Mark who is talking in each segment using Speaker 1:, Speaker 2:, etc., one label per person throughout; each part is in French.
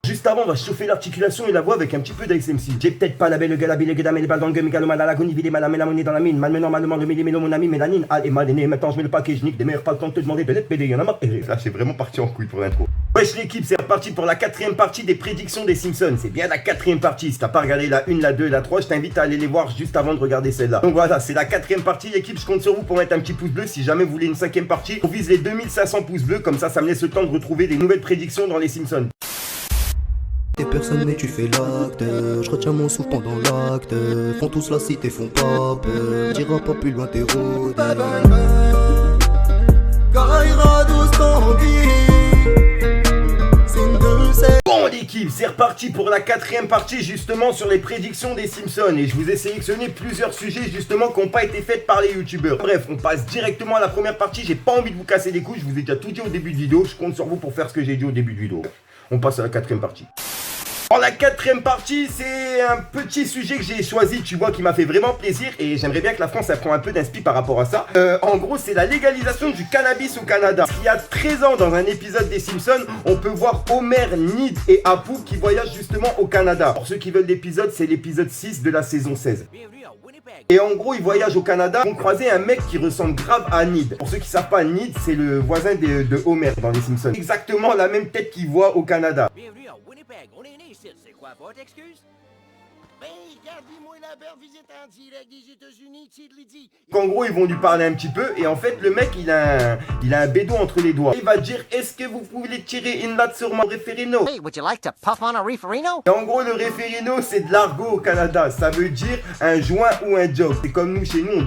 Speaker 1: Juste avant, on va chauffer l'articulation et la voix avec un petit peu d'ASMC. J'ai peut-être pas la belle gueule, les gars, mais les balles dans le gun, mégalomane à l'agonie, vidé, mal la monnaie dans la mine, malmenant, le mélo, mon ami, mélanine, al et maléné, maintenant je mets le paquet, je nique des meilleurs, pas le temps de te demander de l'être PD, y'en a marre. Et là, c'est vraiment parti en couille pour l'intro. Wesh l'équipe, c'est reparti pour la 4ème partie des prédictions des Simpsons. C'est bien la 4ème partie. Si t'as pas regardé la 1, la 2, la 3, je t'invite à aller les voir juste avant de regarder celle-là. Donc voilà, c'est la 4ème partie. L'équipe, je compte sur vous pour mettre un petit pouce bleu. Si jamais vous voulez une 5ème partie, on vise les 2500 pouces bleus. Comme ça me laisse le temps de retrouver des nouvelles prédictions dans les Simpsons.
Speaker 2: T'es personne mais tu fais l'acte. Je retiens mon souffle pendant l'acte. Font tous la cité, font pas peur. T'iras pas plus loin tes routes.
Speaker 1: Bon l'équipe, c'est reparti pour la 4ème partie justement sur les prédictions des Simpsons. Et je vous ai sélectionné plusieurs sujets justement qui n'ont pas été faits par les youtubeurs. Bref, on passe directement à la première partie. J'ai pas envie de vous casser les couilles, je vous ai déjà tout dit au début de vidéo. Je compte sur vous pour faire ce que j'ai dit au début de vidéo. On passe à la 4ème partie. Pour la 4ème partie, c'est un petit sujet que j'ai choisi, tu vois, qui m'a fait vraiment plaisir. Et j'aimerais bien que la France, elle prend un peu d'inspi par rapport à ça. En gros, c'est la légalisation du cannabis au Canada. Il y a 13 ans, dans un épisode des Simpsons, on peut voir Homer, Ned et Apu qui voyagent justement au Canada. Pour ceux qui veulent l'épisode, c'est l'épisode 6 de la saison 16. Et en gros, ils voyagent au Canada, ils vont croiser un mec qui ressemble grave à Ned. Pour ceux qui savent pas, Ned, c'est le voisin de Homer dans les Simpsons. Exactement la même tête qu'il voit au Canada.
Speaker 3: Bienvenue à Winnipeg. On est né ici. C'est quoi votre excuse? Ben, gardez-moi la belle visite en direct des États-Unis, Tidlidi.
Speaker 1: En gros, ils vont lui parler un petit peu. Et en fait, le mec, il a un bédo entre les doigts. Il va dire, est-ce que vous pouvez tirer une latte sur mon référino?
Speaker 3: Hey, would you like to puff on a reeferino?
Speaker 1: Et en gros, le référino, c'est de l'argot au Canada. Ça veut dire un joint ou un joke. C'est comme nous, chez nous, on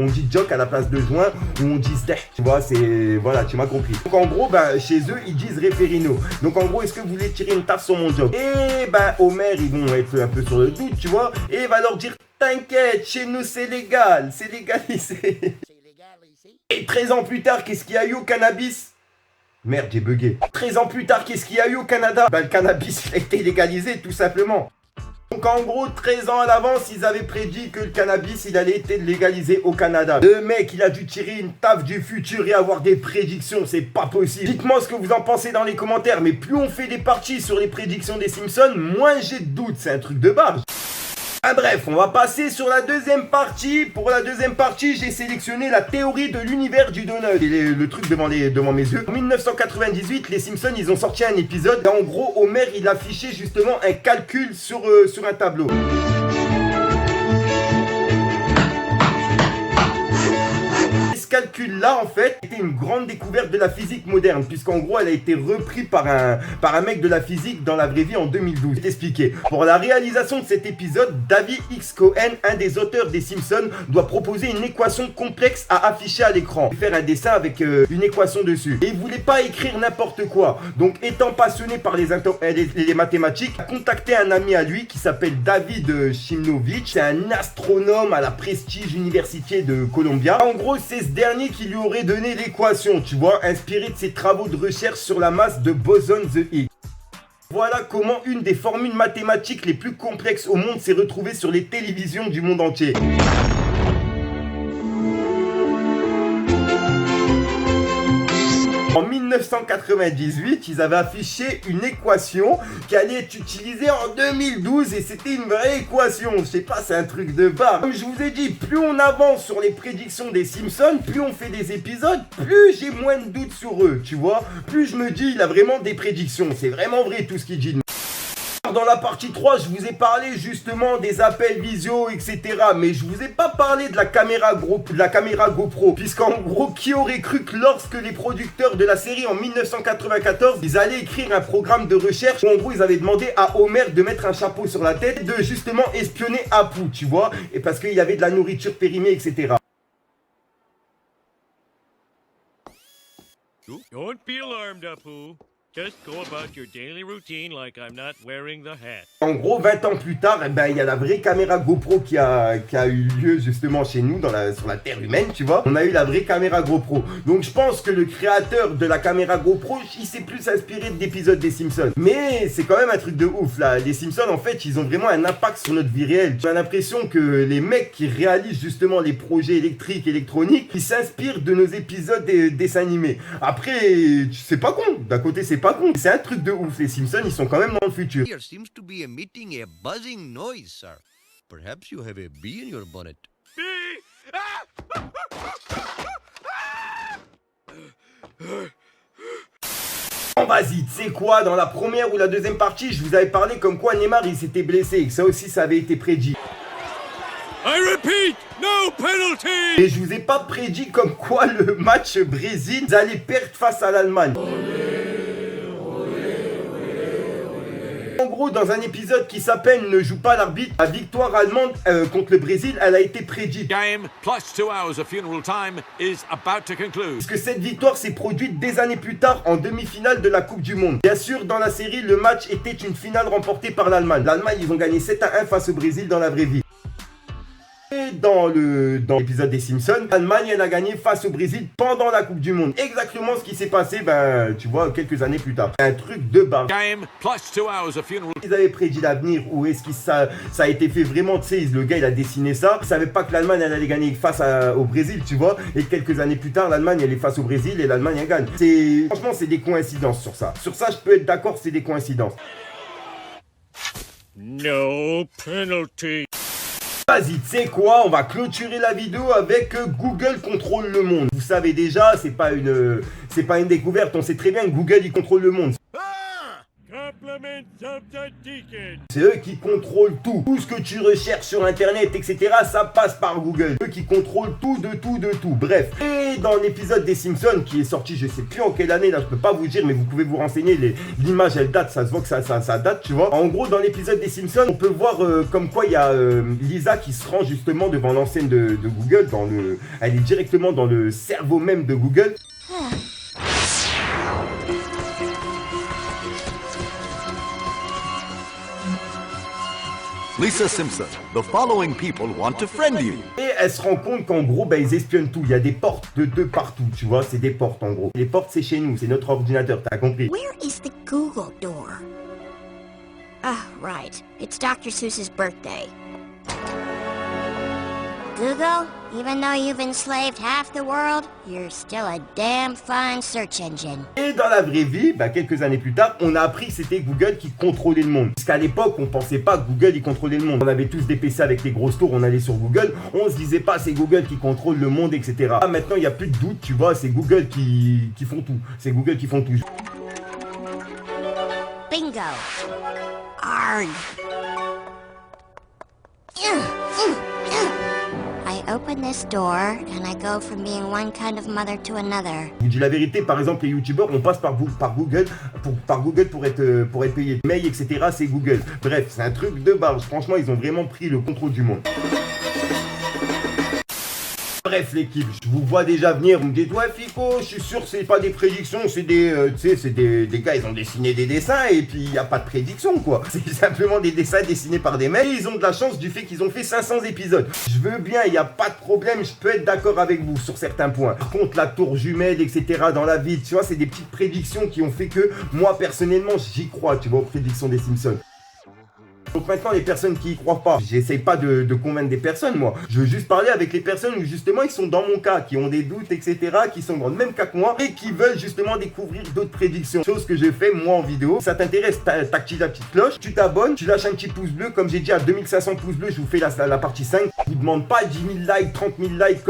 Speaker 1: dit joke à la place de joint ou on dit steh. Tu vois, c'est... Voilà, tu m'as compris. Donc en gros, bah, chez eux, ils disent référino. Donc en gros, est-ce que vous voulez tirer une taf sur mon joke? Et bah, Homer, ils vont être un peu sur le doute, tu vois. Et il va leur dire, t'inquiète, chez nous, c'est légal. C'est légalisé.
Speaker 3: C'est légal ici.
Speaker 1: Et 13 ans plus tard, qu'est-ce qu'il y a eu au cannabis? Merde, j'ai bugué. 13 ans plus tard, qu'est-ce qu'il y a eu au Canada? Bah, le cannabis il a été légalisé, tout simplement. Donc en gros, 13 ans à l'avance, ils avaient prédit que le cannabis, il allait être légalisé au Canada. Le mec, il a dû tirer une taf du futur et avoir des prédictions, c'est pas possible. Dites-moi ce que vous en pensez dans les commentaires, mais plus on fait des parties sur les prédictions des Simpsons, moins j'ai de doutes, c'est un truc de barge. Ah bref, on va passer sur la 2ème partie. Pour la 2ème partie, j'ai sélectionné la théorie de l'univers du donut. Et le truc devant mes yeux. En 1998, les Simpsons, ils ont sorti un épisode. En gros, Homer, il affichait justement un calcul sur un tableau. Ce calcul-là, en fait, était une grande découverte de la physique moderne, puisqu'en gros, elle a été reprise par un mec de la physique dans la vraie vie en 2012. Je vais t'expliquer. Pour la réalisation de cet épisode, David X. Cohen, un des auteurs des Simpsons, doit proposer une équation complexe à afficher à l'écran. Faire un dessin avec une équation dessus. Et il voulait pas écrire n'importe quoi. Donc, étant passionné par les mathématiques, il a contacté un ami à lui qui s'appelle David Shimnovich. C'est un astronome à la Prestige University de Columbia. En gros, c'est ce dernier qui lui aurait donné l'équation, tu vois, inspiré de ses travaux de recherche sur la masse de boson de Higgs. Voilà comment une des formules mathématiques les plus complexes au monde s'est retrouvée sur les télévisions du monde entier. En 1998, ils avaient affiché une équation qui allait être utilisée en 2012 et c'était une vraie équation. Je sais pas, c'est un truc de barre. Comme je vous ai dit, plus on avance sur les prédictions des Simpsons, plus on fait des épisodes, plus j'ai moins de doutes sur eux, tu vois. Plus je me dis, il a vraiment des prédictions. C'est vraiment vrai tout ce qu'il dit. Dans la partie 3, je vous ai parlé justement des appels visio, etc. Mais je vous ai pas parlé de la caméra GoPro. Puisqu'en gros, qui aurait cru que lorsque les producteurs de la série en 1994, ils allaient écrire un programme de recherche où en gros, ils avaient demandé à Homer de mettre un chapeau sur la tête, de justement espionner Apu, tu vois. Et parce qu'il y avait de la nourriture périmée, etc.
Speaker 4: Don't be alarmed, Apu. Just go about your daily routine like I'm not wearing the hat.
Speaker 1: En gros, 20 ans plus tard, eh ben, il y a la vraie caméra GoPro qui a eu lieu justement chez nous, sur la Terre humaine, tu vois. On a eu la vraie caméra GoPro. Donc je pense que le créateur de la caméra GoPro, il s'est plus inspiré d'épisodes des Simpsons. Mais c'est quand même un truc de ouf, là. Les Simpsons, en fait, ils ont vraiment un impact sur notre vie réelle. J'ai l'impression que les mecs qui réalisent justement les projets électriques, électroniques, ils s'inspirent de nos épisodes des dessins animés. Après, c'est pas con. D'un côté, c'est pas con. C'est un truc de ouf. Les Simpsons, ils sont quand même dans le futur.
Speaker 5: Here seems to be emitting a buzzing noise, sir. Perhaps you have a bee in your bonnet.
Speaker 1: Bon, vas-y, tu sais quoi, dans la première ou la deuxième partie, je vous avais parlé comme quoi Neymar il s'était blessé et que ça aussi ça avait été prédit.
Speaker 4: I repeat, no penalty!
Speaker 1: Et je vous ai pas prédit comme quoi le match Brésil ils allaient perdre face à l'Allemagne. En gros, dans un épisode qui s'appelle Ne joue pas l'arbitre, la victoire allemande contre le Brésil, elle a été prédite.
Speaker 6: Game plus 2 hours of funeral time is about to conclude.
Speaker 1: Parce que cette victoire s'est produite des années plus tard en demi-finale de la Coupe du Monde. Bien sûr, dans la série, le match était une finale remportée par l'Allemagne. L'Allemagne, ils ont gagné 7-1 face au Brésil dans la vraie vie. Et dans l'épisode des Simpsons, l'Allemagne elle a gagné face au Brésil pendant la Coupe du Monde. Exactement ce qui s'est passé, ben tu vois, quelques années plus tard. Un truc de barre.
Speaker 6: Game plus 2 hours of funeral.
Speaker 1: Ils avaient prédit l'avenir ou est-ce que ça a été fait vraiment, tu sais, le gars il a dessiné ça. Ils savaient pas que l'Allemagne elle allait gagner face au Brésil, tu vois. Et quelques années plus tard, l'Allemagne elle est face au Brésil et l'Allemagne elle gagne. Franchement, c'est des coïncidences sur ça. Sur ça, je peux être d'accord, c'est des coïncidences.
Speaker 4: No penalty.
Speaker 1: Vas-y, tu sais quoi, on va clôturer la vidéo avec Google contrôle le monde. Vous savez déjà, c'est pas une découverte, on sait très bien que Google il contrôle le monde.
Speaker 4: Compliments of the Deacon.
Speaker 1: C'est eux qui contrôlent tout. Tout ce que tu recherches sur internet, etc. ça passe par Google. Eux qui contrôlent tout de tout de tout. Bref. Et dans l'épisode des Simpsons qui est sorti, je sais plus en quelle année, là je peux pas vous dire, mais vous pouvez vous renseigner. L'image elle date, ça se voit que ça date, tu vois. En gros, dans l'épisode des Simpsons, on peut voir comme quoi il y a Lisa qui se rend justement devant l'enseigne de Google. Elle est directement dans le cerveau même de Google.
Speaker 7: Lisa Simpson, the following people want to friend you.
Speaker 1: Et elle se rend compte qu'en gros, ils espionnent tout. Il y a des portes de partout, tu vois, c'est des portes en gros. Les portes, c'est chez nous, c'est notre ordinateur, t'as compris.
Speaker 8: Where is the Google door? Ah, right. It's Dr. Seuss's birthday. Google, even though you've enslaved half the world, you're still a damn fine search engine.
Speaker 1: Et dans la vraie vie, quelques années plus tard, on a appris que c'était Google qui contrôlait le monde. Parce qu'à l'époque, on pensait pas que Google il contrôlait le monde. On avait tous des PC avec les grosses tours, on allait sur Google, on se disait pas c'est Google qui contrôle le monde, etc. Là, maintenant, il n'y a plus de doute, tu vois, c'est Google qui font tout. C'est Google qui font tout.
Speaker 8: Bingo. Arg. I open this door and I go from being one kind of mother to another.
Speaker 1: Je vous dis la vérité, par exemple les youtubeurs on passe par Google pour être payé. Mail etc c'est Google. Bref c'est un truc de barge. Franchement ils ont vraiment pris le contrôle du monde. Bref l'équipe, je vous vois déjà venir, vous me dites ouais Fico, je suis sûr que c'est pas des prédictions, c'est des, tu sais, c'est des gars, ils ont dessiné des dessins et puis il n'y a pas de prédiction quoi. C'est simplement des dessins dessinés par des mecs et ils ont de la chance du fait qu'ils ont fait 500 épisodes. Je veux bien, il n'y a pas de problème, je peux être d'accord avec vous sur certains points. Par contre la tour jumelle etc dans la vie, tu vois, c'est des petites prédictions qui ont fait que moi personnellement j'y crois, tu vois, aux prédictions des Simpsons. Donc maintenant les personnes qui y croient pas, j'essaye pas de convaincre des personnes moi, je veux juste parler avec les personnes où justement ils sont dans mon cas, qui ont des doutes etc, qui sont dans le même cas que moi et qui veulent justement découvrir d'autres prédictions, chose que je fais moi en vidéo. Si ça t'intéresse, t'actives la petite cloche, tu t'abonnes, tu lâches un petit pouce bleu, comme j'ai dit à 2500 pouces bleus je vous fais la partie 5, je vous demande pas 10 000 likes, 30 000 likes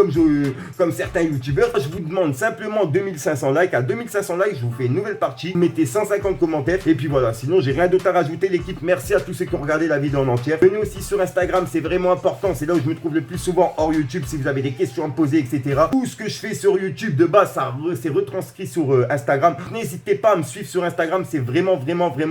Speaker 1: comme certains youtubeurs, je vous demande simplement 2500 likes, à 2500 likes je vous fais une nouvelle partie, mettez 150 commentaires et puis voilà, sinon j'ai rien d'autre à rajouter l'équipe, merci à tous ceux qui ont regardé la vidéo en entière. Venez aussi sur Instagram, c'est vraiment important, c'est là où je me trouve le plus souvent hors YouTube si vous avez des questions à me poser etc. Tout ce que je fais sur YouTube de base c'est retranscrit sur Instagram. N'hésitez pas à me suivre sur Instagram, c'est vraiment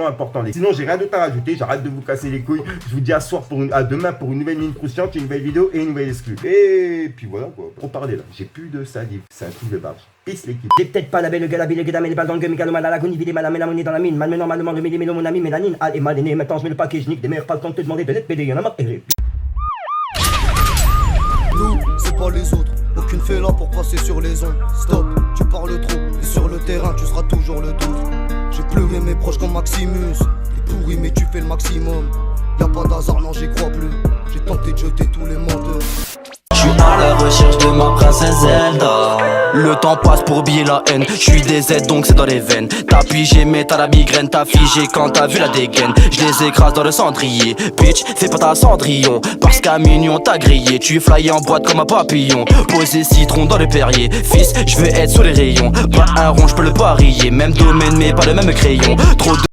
Speaker 1: important. Sinon j'ai rien d'autre à rajouter, j'arrête de vous casser les couilles. Je vous dis à demain pour une nouvelle minute croustillante, une nouvelle vidéo et une nouvelle exclue. Et puis voilà quoi, pour parler là, j'ai plus de salive, c'est un truc de barge. Peace l'équipe.
Speaker 9: J'ai peut-être pas la belle gueule, la bille, les gars, mais les balles dans le gueule, mégalomane, la l'agonie, vidé, madame, la monnaie dans la mine, mal normalement, le mêlé, mon ami, mélanine, et mal aîné, maintenant je mets le paquet, je nique des mères, pas le temps de te demander de l'être pédé, y'en a marre,
Speaker 2: Nous, c'est pas les autres, aucune fait là pour passer sur les ondes. Stop, tu parles trop, et sur le terrain tu seras toujours le 12. J'ai pleuré mes proches comme Maximus, t'es pourri mais tu fais le maximum. Y'a pas d'hasard, non j'y crois plus, j'ai tenté de jeter tous les menteurs.
Speaker 10: Je suis à la recherche de ma princesse Zelda.
Speaker 2: Le temps passe pour oublier la haine. J'suis des Z donc c'est dans les veines. T'as pigé mais t'as la migraine. T'as figé quand t'as vu la dégaine. J'les écrase dans le cendrier. Bitch, fais pas ta cendrillon. Parce qu'à mignon t'as grillé. Tu es flyé en boîte comme un papillon. Posé citron dans le Perrier. Fils, j'veux être sous les rayons. Pas un rond, j'peux le parier. Même domaine mais pas le même crayon. Trop de